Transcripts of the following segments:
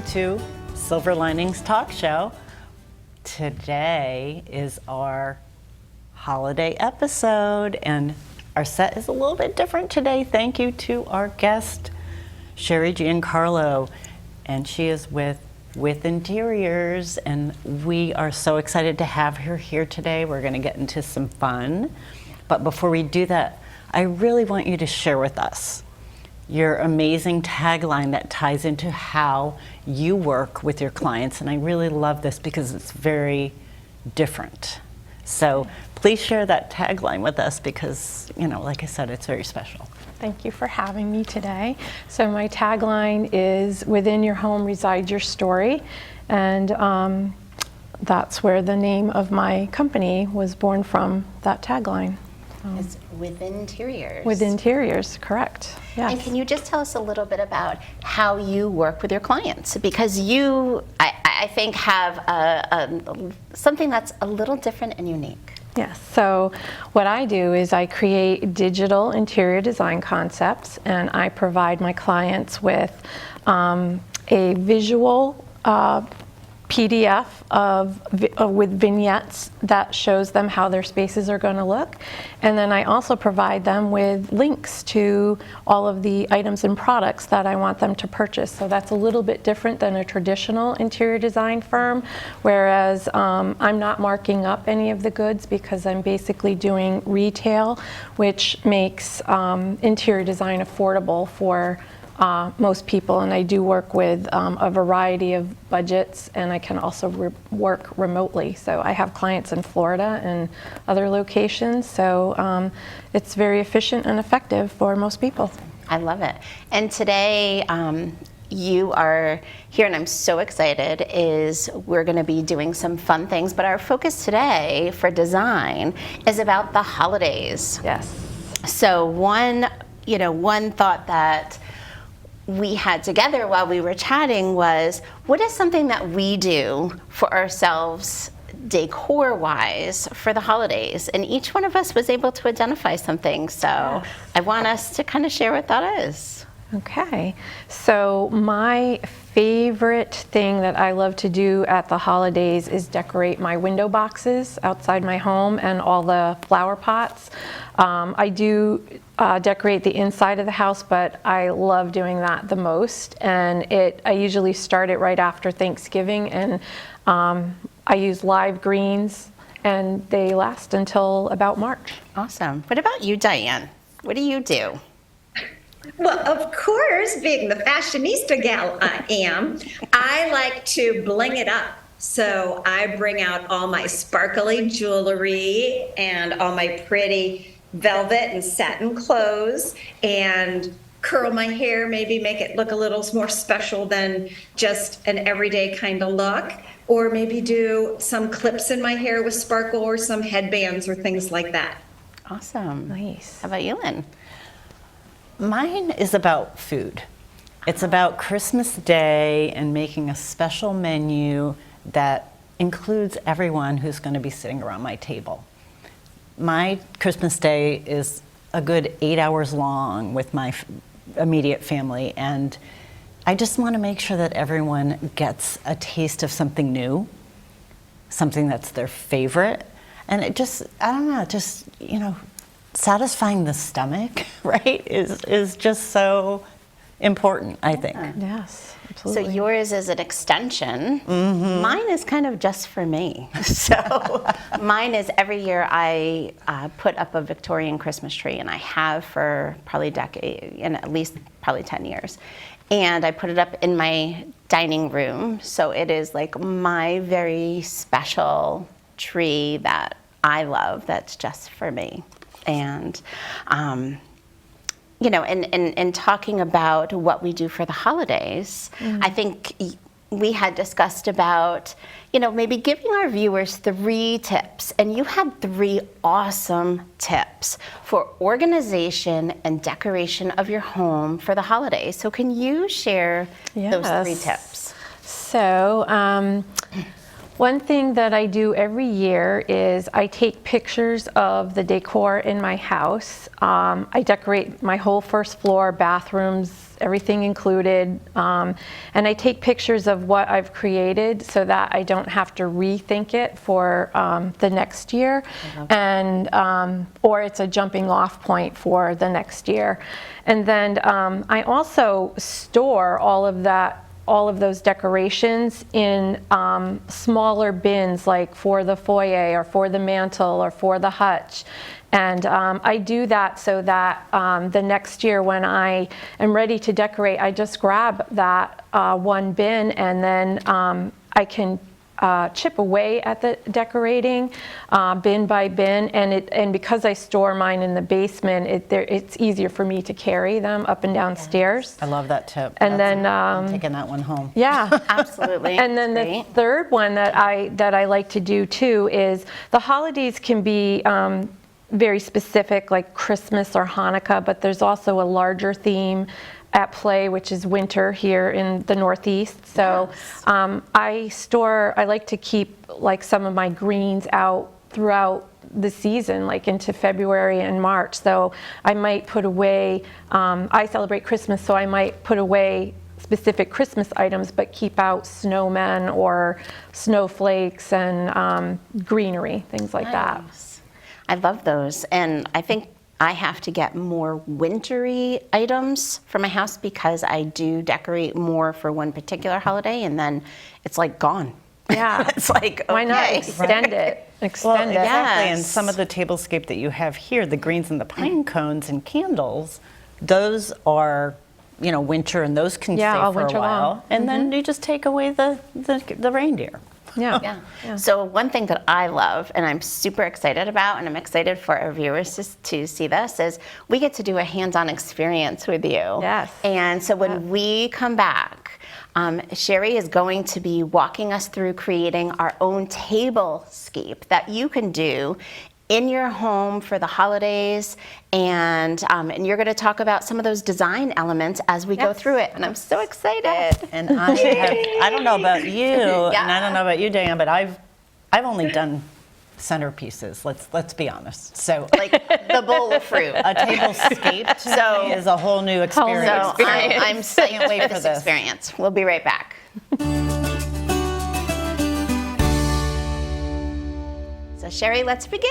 to Silver Linings Talk Show. Today is our holiday episode, and our set is a little bit different today. Thank you to our guest, Sheri Giancarlo, and she is with Withinteriors, and we are so excited to have her here today. We're going to get into some fun, but before we do that, I really want you to share with us your amazing tagline that ties into how you work with your clients, and I really love this because it's very different. So please share that tagline with us because, you know, like I said, it's very special. Thank you for having me today. So my tagline is, within your home resides your story, and that's where the name of my company was born from, that tagline. It's Withinteriors. Withinteriors, correct. Yes. And can you just tell us a little bit about how you work with your clients? Because you, I think, have something that's a little different and unique. Yes, so what I do is I create digital interior design concepts, and I provide my clients with a visual PDF with vignettes that shows them how their spaces are going to look. And then I also provide them with links to all of the items and products that I want them to purchase. So that's a little bit different than a traditional interior design firm, whereas I'm not marking up any of the goods because I'm basically doing retail, which makes interior design affordable for most people, and I do work with a variety of budgets, and I can also work remotely. So I have clients in Florida and other locations, so it's very efficient and effective for most people. I love it. And today you are here, and I'm so excited, is we're going to be doing some fun things, but our focus today for design is about the holidays. Yes. So one thought that we had together while we were chatting was, what is something that we do for ourselves decor-wise for the holidays? And each one of us was able to identify something, so yes. I want us to kind of share what that is. Okay, so my favorite thing that I love to do at the holidays is decorate my window boxes outside my home and all the flower pots. I do decorate the inside of the house, but I love doing that the most, and I usually start it right after Thanksgiving, and I use live greens, and they last until about March. Awesome. What about you, Diane? What do you do? Well, of course, being the fashionista gal I am, I like to bling it up. So I bring out all my sparkly jewelry and all my pretty velvet and satin clothes and curl my hair, maybe make it look a little more special than just an everyday kind of look, or maybe do some clips in my hair with sparkle or some headbands or things like that. Awesome. Nice. How about you, Lynn? Mine is about food. It's about Christmas Day and making a special menu that includes everyone who's going to be sitting around my table. My Christmas Day is a good 8 hours long with my immediate family, and I just want to make sure that everyone gets a taste of something new, something that's their favorite, and it just, I don't know, just, you know, satisfying the stomach, right, is just so important, I think. Yes, absolutely. So yours is an extension. Mm-hmm. Mine is kind of just for me. So mine is every year I put up a Victorian Christmas tree, and I have for probably a decade, and at least probably 10 years. And I put it up in my dining room. So it is like my very special tree that I love that's just for me. And, you know, in talking about what we do for the holidays, I think we had discussed about, you know, maybe giving our viewers 3 tips. And you had 3 awesome tips for organization and decoration of your home for the holidays. So can you share those 3 tips? So, One thing that I do every year is I take pictures of the decor in my house. I decorate my whole first floor, bathrooms, everything included. And I take pictures of what I've created so that I don't have to rethink it for the next year. And, or it's a jumping off point for the next year. And then I also store all of those decorations in smaller bins, like for the foyer or for the mantle or for the hutch. And I do that so that the next year when I am ready to decorate, I just grab that one bin, and then I can chip away at the decorating bin by bin, and because I store mine in the basement, it's easier for me to carry them up and down stairs. I love that tip. And then I'm taking that one home. yeah, Absolutely. and then the third one that I like to do too is the holidays can be very specific, like Christmas or Hanukkah, but there's also a larger theme at play, which is winter here in the Northeast. So I like to keep like some of my greens out throughout the season, like into February and March. So I might put away, I celebrate Christmas, so I might put away specific Christmas items, but keep out snowmen or snowflakes and greenery, things like that. I love those, and I think I have to get more wintry items for my house because I do decorate more for one particular holiday, and then it's like gone. Yeah, It's like, okay. why not extend it? Extend it. Exactly, and Yes. some of the tablescape that you have here, the greens and the pine cones and candles, those are, winter, and those can Yeah, stay all for a winter while. long. And then you just take away the reindeer. Yeah. Yeah. So one thing that I love and I'm super excited about, and I'm excited for our viewers to see this, is we get to do a hands-on experience with you. Yes. And so when we come back, Sheri is going to be walking us through creating our own tablescape that you can do in your home for the holidays, and you're going to talk about some of those design elements as we go through it, and I'm so excited. And I don't know about you, and I don't know about you, Diane, but I've only done centerpieces. Let's be honest. So Like the bowl of fruit. a tablescape to me is a whole new experience. So I'm psyched wait for for this this. experience. We'll be right back. So Sheri, let's begin.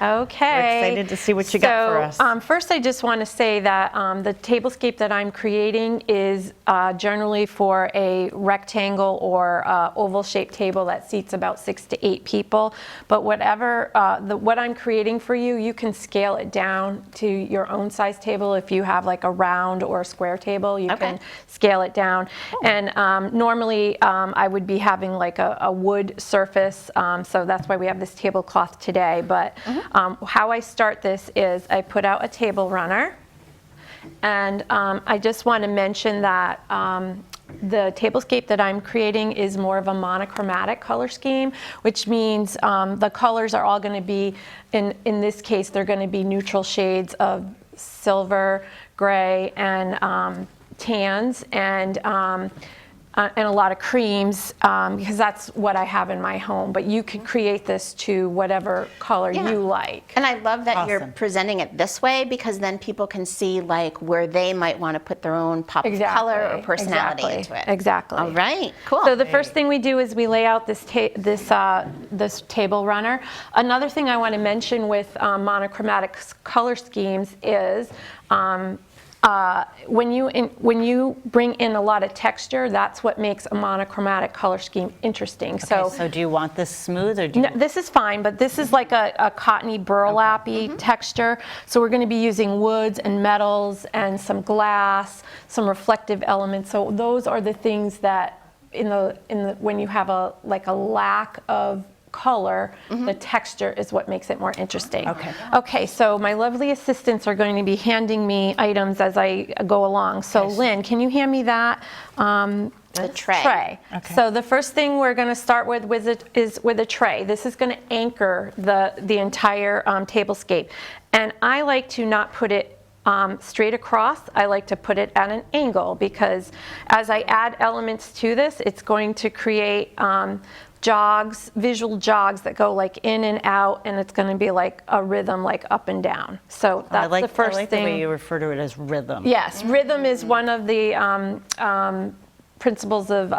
Okay. We're excited to see what you got for us. First, I just want to say that the tablescape that I'm creating is generally for a rectangle or oval-shaped table that seats about 6 to 8 people. But whatever what I'm creating for you, you can scale it down to your own size table. If you have like a round or a square table, you can scale it down. And normally, I would be having like a wood surface, so that's why we have this tablecloth today. But how I start this is I put out a table runner, and I just want to mention that the tablescape that I'm creating is more of a monochromatic color scheme, which means the colors are all going to be, in this case, they're going to be neutral shades of silver, gray, and tans, and a lot of creams, because that's what I have in my home. But you could create this to whatever color you like. And I love that you're Awesome. presenting it this way, because then people can see like where they might want to put their own pop of color or personality into it. Exactly. All right, cool. So the first thing we do is we lay out this table runner. Another thing I want to mention with monochromatic color schemes is when you bring in a lot of texture, that's what makes a monochromatic color scheme interesting. So do you want this smooth, or do you No, this is fine, but this is like a cottony burlappy texture. So we're going to be using woods and metals and some glass, some reflective elements. So those are the things that when you have a lack of color, the texture is what makes it more interesting. Okay, so my lovely assistants are going to be handing me items as I go along. So Lynn, can you hand me that? The tray. Okay. So the first thing we're going to start with is with a tray. This is going to anchor the entire tablescape. And I like to not put it straight across. I like to put it at an angle because as I add elements to this, it's going to create jogs, visual jogs that go like in and out, and it's going to be like a rhythm, like up and down. So that's the first I like thing. the way you refer to it as rhythm. Yes, rhythm is one of the principles of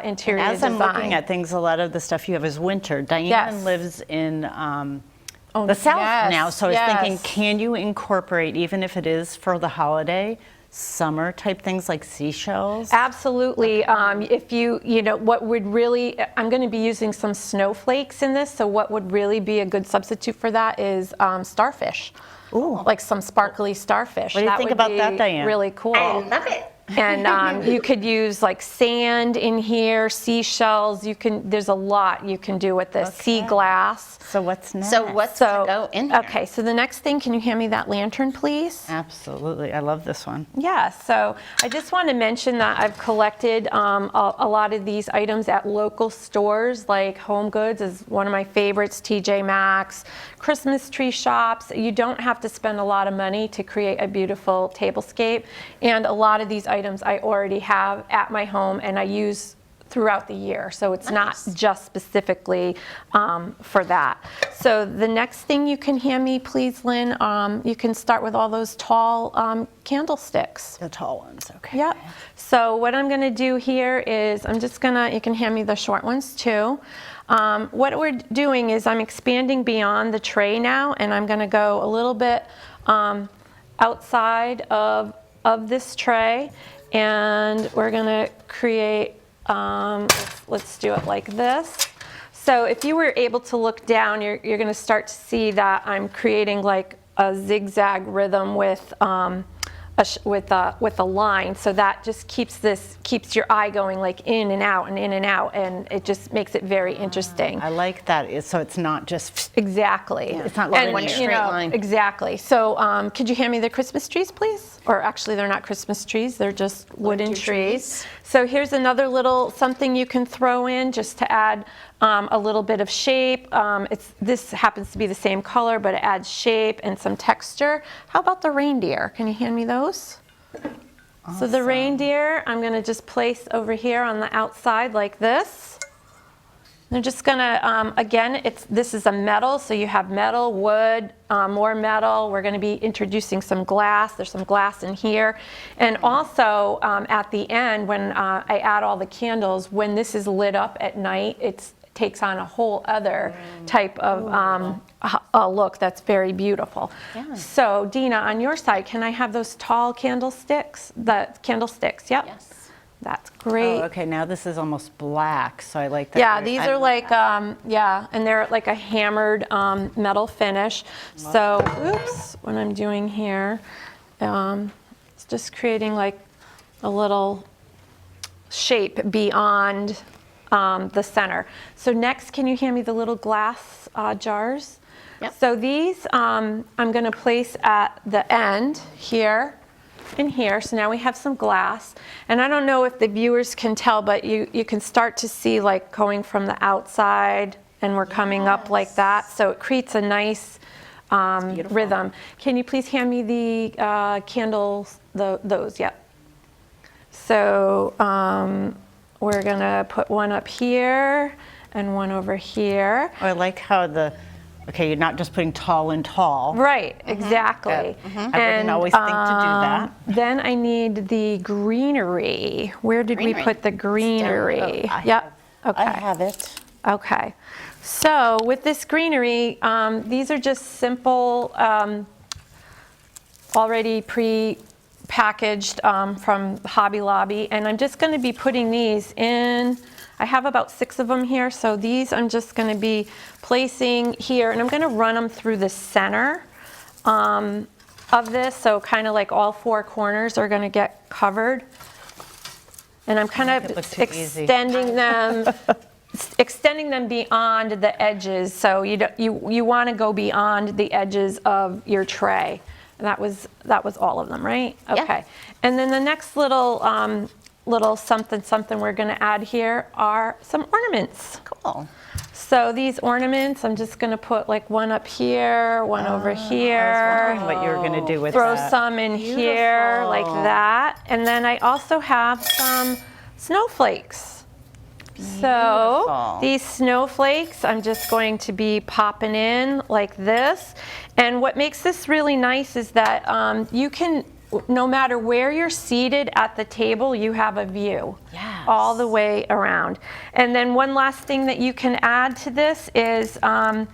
interior As design. I'm looking at things, a lot of the stuff you have is winter. Diane Yes. lives in the South yes, now, so I was thinking, yes. can you incorporate, even if it is for the holiday, summer type things like seashells? Absolutely. If you know, what would really, I'm going to be using some snowflakes in this, so what would really be a good substitute for that is starfish. Ooh. Like some sparkly starfish. What do you think about that, be Diane? Really cool. I love it. And you could use like sand in here, seashells. There's a lot you can do with this. Sea glass. So what's next? So what's to go in here? Okay, so the next thing, can you hand me that lantern, please? Absolutely. I love this one. Yeah, so I just want to mention that I've collected a lot of these items at local stores, like Home Goods is one of my favorites, TJ Maxx, Christmas tree shops. You don't have to spend a lot of money to create a beautiful tablescape, and a lot of these items I already have at my home and I use throughout the year, so it's not just specifically for that. So the next thing you can hand me, please, Lynn, you can start with all those tall candlesticks. The tall ones, okay. Yep. So what I'm going to do here is I'm just going to, you can hand me the short ones too. What we're doing is I'm expanding beyond the tray now, and I'm going to go a little bit outside of this tray, and we're going to create, let's do it like this. So if you were able to look down, you're going to start to see that I'm creating like a zigzag rhythm with a line, so that just keeps your eye going like in and out and in and out, and it just makes it very interesting. I like that. So it's not just Exactly. It's not And, one you straight know, line. Exactly. So could you hand me the Christmas trees, please? Or actually, they're not Christmas trees. They're just wooden trees. So here's another little something you can throw in just to add a little bit of shape. This happens to be the same color, but it adds shape and some texture. How about the reindeer? Can you hand me those? Awesome. So the reindeer, I'm going to just place over here on the outside like this. They're just gonna, again, this is a metal, so you have metal, wood, more metal. We're gonna be introducing some glass. There's some glass in here. And also, at the end, when I add all the candles, when this is lit up at night, it takes on a whole other type of a look that's very beautiful. Yeah. So, Dina, on your side, can I have those tall candlesticks? The candlesticks, yep. Yes. That's great. Oh, okay, now this is almost black, so I like that. Yeah, these are like, yeah, and they're like a hammered metal finish. So, oops, what I'm doing here, it's just creating like a little shape beyond the center. So next, can you hand me the little glass jars? Yep. So these I'm going to place at the end here and here. So now we have some glass. And I don't know if the viewers can tell, but you can start to see like going from the outside and we're coming up like that. So it creates a nice rhythm. Can you please hand me the candles, those? Yep. So we're going to put one up here and one over here. Oh, I like how okay, you're not just putting tall and tall. Right, exactly. I wouldn't always think to do that. Then I need the greenery. Where did we put the greenery? Yep. Okay. I have it. Okay. So with this greenery, these are just simple, already pre-packaged from Hobby Lobby, and I'm just going to be putting these in. I have about 6 of them here, so these I'm just going to be placing here, and I'm going to run them through the center of this, so kind of like all 4 corners are going to get covered. And I'm kind of extending them, extending them beyond the edges. So you want to go beyond the edges of your tray. And that was all of them, right? Okay. Yeah. And then the next little little something we're going to add here are some ornaments. Cool. So these ornaments, I'm just going to put like one up here, one over here. I was wondering what you were going to do with Throw that. some in here like that. And then I also have some snowflakes. So Beautiful. these snowflakes, I'm just going to be popping in like this. And what makes this really nice is that you can, no matter where you're seated at the table, you have a view all the way around. And then one last thing that you can add to this is I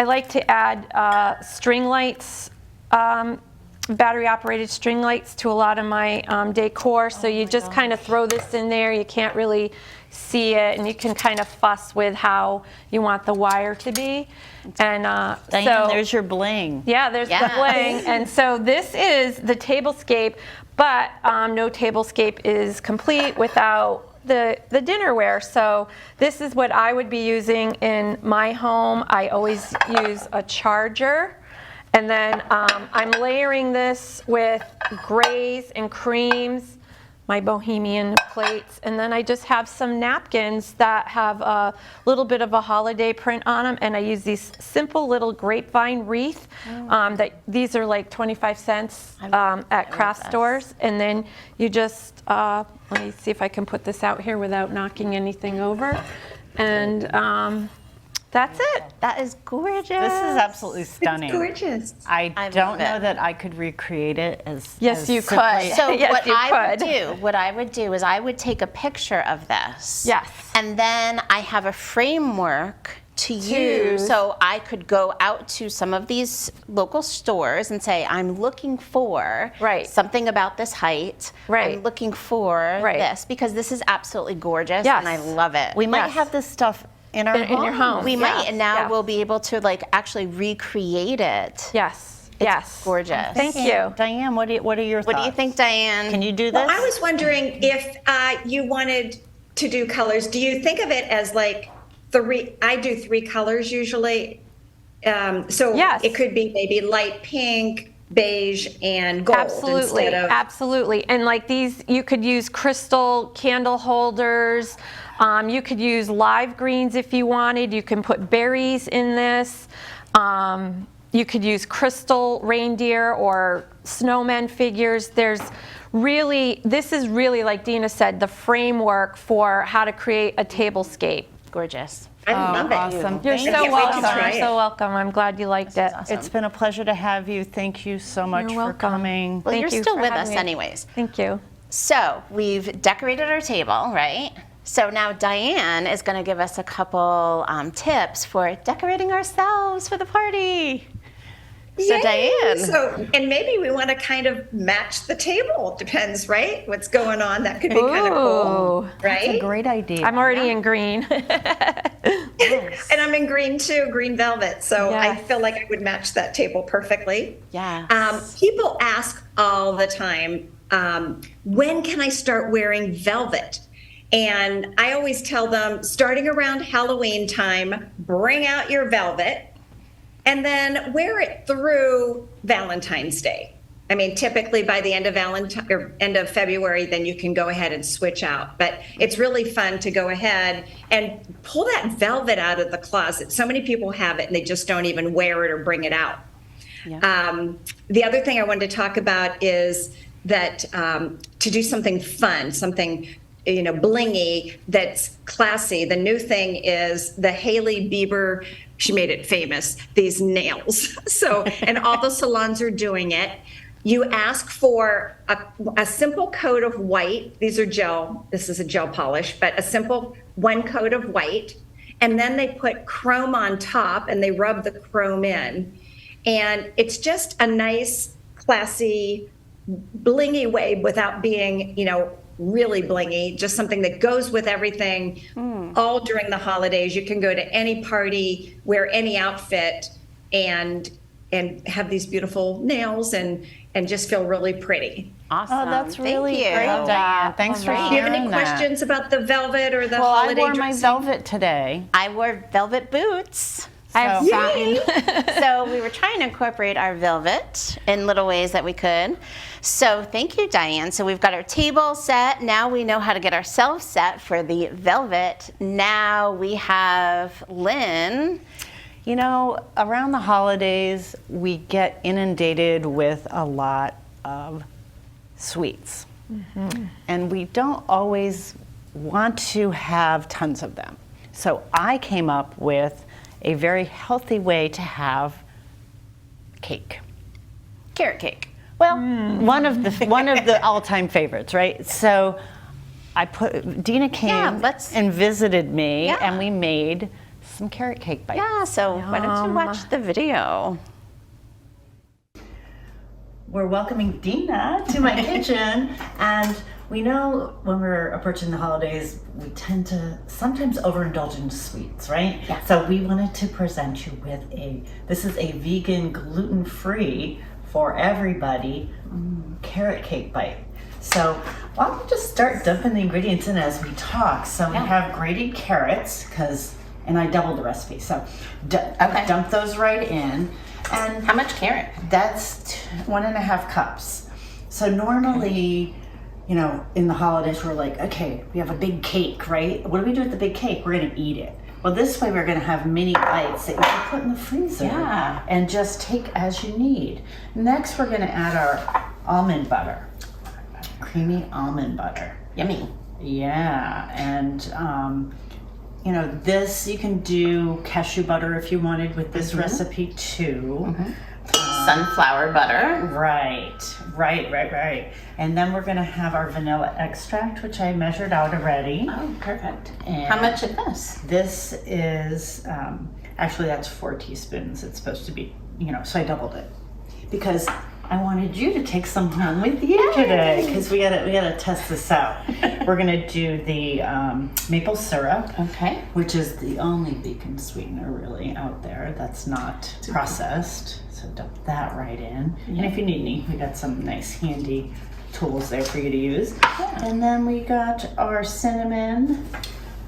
like to add string lights, battery operated string lights to a lot of my decor. So you just kind of throw this in there. You can't really see it, and you can kind of fuss with how you want the wire to be. And Diane, so there's your bling. yeah, there's the bling. And so this is the tablescape, but no tablescape is complete without the dinnerware. So this is what I would be using in my home. I always use a charger. And then I'm layering this with grays and creams, my bohemian plates, and then I just have some napkins that have a little bit of a holiday print on them, and I use these simple little grapevine wreath. These are like 25 cents at craft stores, and then you just, let me see if I can put this out here without knocking anything over, and that's it. That is gorgeous. This is absolutely stunning. It's gorgeous. I don't love know it. that I could recreate it as Yes, you simply- could. So Yes, what you I would do is I would take a picture of this. Yes. And then I have a framework to use, so I could go out to some of these local stores and say, I'm looking for something about this height. I'm looking for this, because this is absolutely gorgeous, and I love it. We might have this stuff in our home. In your home. We might, and now we'll be able to like actually recreate it. Yes. It's gorgeous. Thank you. Diane, what are your thoughts? What do you think, Diane? Can you do this? Well, I was wondering if you wanted to do colors. Do you think of it as like I do 3 colors usually. So it could be maybe light pink, beige, and gold. Absolutely, instead of, absolutely. And like these, you could use crystal candle holders. You could use live greens if you wanted. You can put berries in this. You could use crystal reindeer or snowmen figures. This is really, like Dina said, the framework for how to create a tablescape. Gorgeous. I love it. Awesome. You're Thank so you. welcome. try You're it. so welcome. I'm glad you liked it. It's been a pleasure to have you. Thank you so much You're for welcome. coming. Well, Thank you're you still for with having us me. anyways. Thank you. So we've decorated our table, right? So now Diane is going to give us a couple tips for decorating ourselves for the party. So Yay! Diane. So, and maybe we want to kind of match the table. Depends, right? What's going on? That could be kind of cool, Ooh. right? That's a great idea. I'm already in green. And I'm in green too, green velvet. So I Yes. feel like I would match that table perfectly. Yes. People ask all the time, when can I start wearing velvet? And I always tell them, starting around Halloween time, bring out your velvet and then wear it through Valentine's Day. I mean, typically by the end of end of February, then you can go ahead and switch out. But it's really fun to go ahead and pull that velvet out of the closet. So many people have it and they just don't even wear it or bring it out. Yeah. The other thing I wanted to talk about is that to do something fun, something blingy that's classy. The new thing is the Hailey Bieber. She made it famous. These nails. So, and all the salons are doing it. You ask for a simple coat of white. These are gel. This is a gel polish, but a simple one coat of white. And then they put chrome on top and they rub the chrome in. And it's just a nice, classy, blingy way without being, really blingy, just something that goes with everything all during the holidays. You can go to any party, wear any outfit, and have these beautiful nails and just feel really pretty. Awesome. Oh, that's really Thank you. great, Diane. Thanks for sharing Do you have any that. questions about the velvet or the Well, I holiday wore my dressing? velvet today. I wore velvet boots. I have So- satin. So we were trying to incorporate our velvet in little ways that we could. So thank you, Diane. So we've got our table set. Now we know how to get ourselves set for the velvet. Now we have Lynn. You know, around the holidays, we get inundated with a lot of sweets. And we don't always want to have tons of them. So I came up with a very healthy way to have cake. Carrot cake. Well, one of the all-time favorites, right? So Dina came and visited me, Yeah. and we made some carrot cake bites. Yeah, so why don't you watch the video? We're welcoming Dina to my kitchen, and we know when we're approaching the holidays, we tend to sometimes overindulge in sweets, right? Yeah. So we wanted to present you with this is a vegan, gluten-free, for everybody, carrot cake bite. So why don't we just start dumping the ingredients in as we talk? So we have grated carrots, and I doubled the recipe, so dump those right in. And How much carrot? that's 1.5 cups. So normally, you know, in the holidays, we're like, okay, we have a big cake, right? What do we do with the big cake? We're gonna eat it. Well, this way we're gonna have mini bites that you can put in the freezer and just take as you need. Next, we're gonna add our almond butter, creamy almond butter. Yummy. Yeah, and you know, this you can do cashew butter if you wanted with this recipe too. Sunflower butter. Right. And then we're gonna have our vanilla extract, which I measured out already. Oh, perfect. And How much of this? This is, actually that's 4 teaspoons. It's supposed to be, you know, so I doubled it. Because I wanted you to take some home with you today, because we gotta test this out. We're gonna do the maple syrup, Okay. which is the only vegan sweetener really out there that's not processed. So dump that right in. And if you need any, we got some nice handy tools there for you to use. And then we got our cinnamon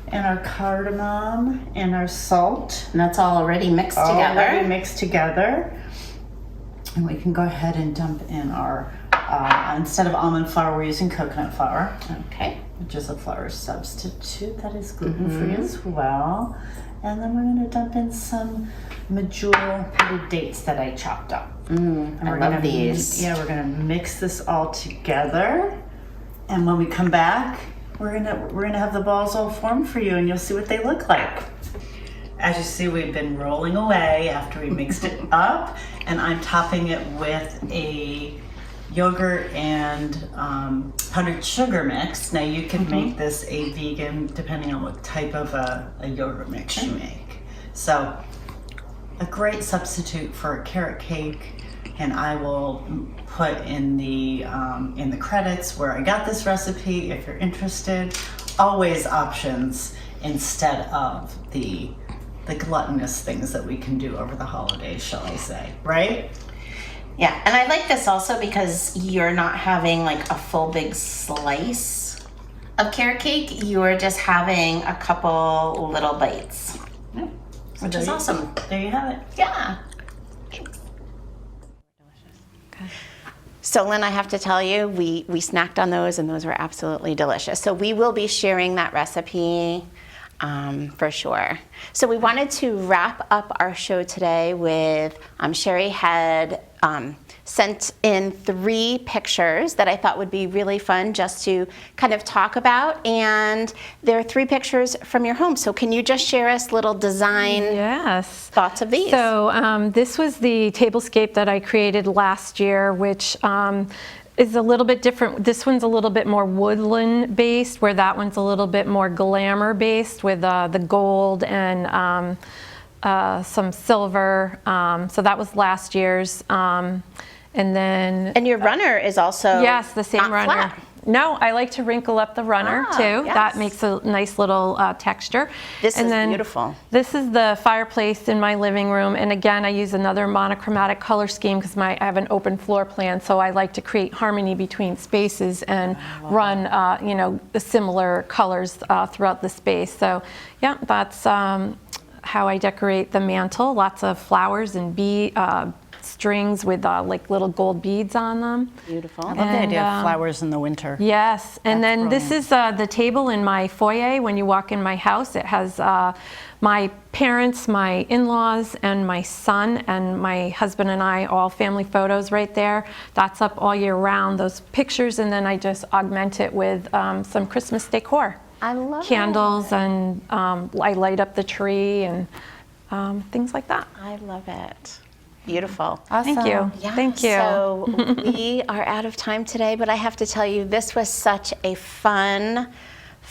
and our cardamom and our salt. And that's all already mixed Already together. mixed together. And we can go ahead and dump in our, instead of almond flour, we're using coconut flour, Okay. which is a flour substitute that is gluten-free as well. And then we're gonna dump in some medjool pitted dates that I chopped up. And I love these. Yeah, we're gonna mix this all together. And when we come back, we're gonna have the balls all formed for you, and you'll see what they look like. As you see, we've been rolling away after we mixed it up, and I'm topping it with a yogurt and powdered sugar mix. Now you can make this a vegan depending on what type of a yogurt mix you make. So a great substitute for a carrot cake, and I will put in the credits where I got this recipe if you're interested. Always options instead of the gluttonous things that we can do over the holidays, shall I say, right? Yeah, and I like this also because you're not having like a full big slice of carrot cake. You're just having a couple little bites, which is awesome. There you have it. Yeah. So Lynn, I have to tell you, we snacked on those and those were absolutely delicious. So we will be sharing that recipe for sure. So we wanted to wrap up our show today with, Sheri had sent in 3 pictures that I thought would be really fun just to kind of talk about, and there are 3 pictures from your home. So can you just share us little design thoughts of these? So this was the tablescape that I created last year, which is a little bit different. This one's a little bit more woodland based, where that one's a little bit more glamour based with the gold and some silver. So that was last year's. And then... And your runner is also yes, the same not runner. flat. No, I like to wrinkle up the runner too. Yes. That makes a nice little texture. This and is then beautiful. This is the fireplace in my living room, and again, I use another monochromatic color scheme because I have an open floor plan, so I like to create harmony between spaces and run, the similar colors throughout the space. So, yeah, that's how I decorate the mantle. Lots of flowers and strings with like little gold beads on them. Beautiful. I love the idea of flowers in the winter. Yes, and That's then this is the table in my foyer. When you walk in my house, it has my parents, my in-laws, and my son, and my husband and I, all family photos right there. That's up all year round, those pictures, and then I just augment it with some Christmas decor. I love Candles, and I light up the tree and things like that. I love it. Beautiful. Thank you. Yeah, Thank you. So we are out of time today, but I have to tell you, this was such a fun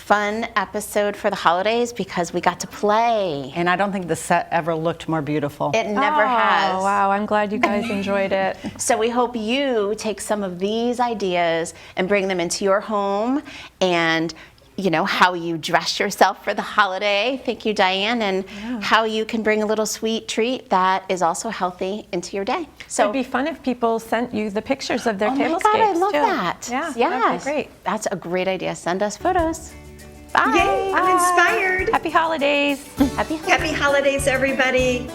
episode for the holidays because we got to play. And I don't think the set ever looked more beautiful. It never has. Oh, wow, I'm glad you guys enjoyed it. So we hope you take some of these ideas and bring them into your home and how you dress yourself for the holiday. Thank you, Diane. And how you can bring a little sweet treat that is also healthy into your day. So It'd be fun if people sent you the pictures of their oh my tablescapes, God, I love too. that. Yeah, yes. that'd be great. That's a great idea. Send us photos. Bye. Yay, I'm inspired. Happy holidays. Happy Happy holidays, everybody.